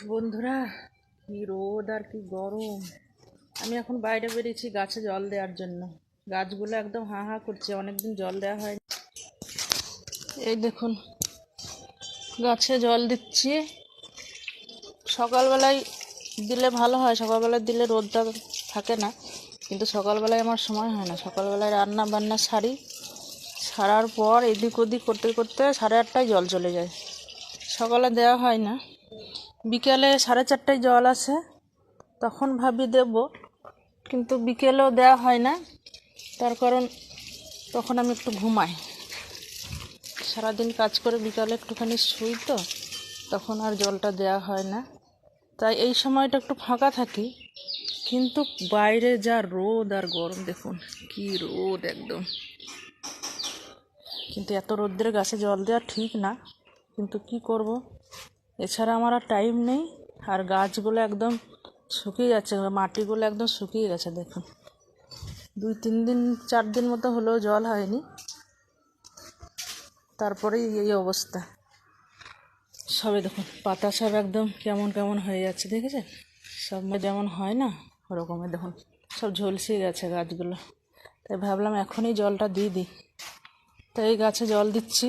বন্ধুরা, কি রোদ আর কি গরম। আমি এখন বাইরে বেরিয়েছি গাছে জল দেওয়ার জন্য। গাছগুলো একদম হা হা করছে, অনেকদিন জল দেওয়া হয়। এই দেখুন, গাছে জল দিচ্ছি। সকালবেলায় দিলে ভালো হয়, সকালবেলায় দিলে রোদটা থাকে না, কিন্তু সকালবেলায় আমার সময় হয় না। সকালবেলায় রান্না বান্না সারার পর এদিক ওদিক করতে করতে 8:30টায় জল চলে যায়। সকালে দেওয়া হয় না, বিকেলে 4:30টায় জল আসে, তখন ভাবি দেব, কিন্তু বিকেলেও দেওয়া হয় না। তার কারণ তখন আমি একটু ঘুমাই, সারাদিন কাজ করে বিকালে একটুখানি শুই, তো তখন আর জলটা দেওয়া হয় না। তাই এই সময়টা একটু ফাঁকা থাকি, কিন্তু বাইরে যা রোদ আর গরম, দেখুন কি রোদ একদম। কিন্তু এত রোদ্রে গাছে জল দেওয়া ঠিক না, কিন্তু কি করব, এছাড়া আমার আর টাইম নেই। আর গাছগুলো একদম শুকিয়ে যাচ্ছে, মাটিগুলো একদম শুকিয়ে গেছে। দেখুন 2-3 দিন 4 দিন মতো হলেও জল হয়নি, তারপরেই এই অবস্থা। সবে দেখুন পাতা সব একদম কেমন কেমন হয়ে যাচ্ছে, দেখেছেন? সব যেমন হয় না ওরকমের, দেখুন সব ঝলসিয়ে গেছে গাছগুলো। তাই ভাবলাম এখনই জলটা দিয়ে দিই, তাই এই গাছে জল দিচ্ছি।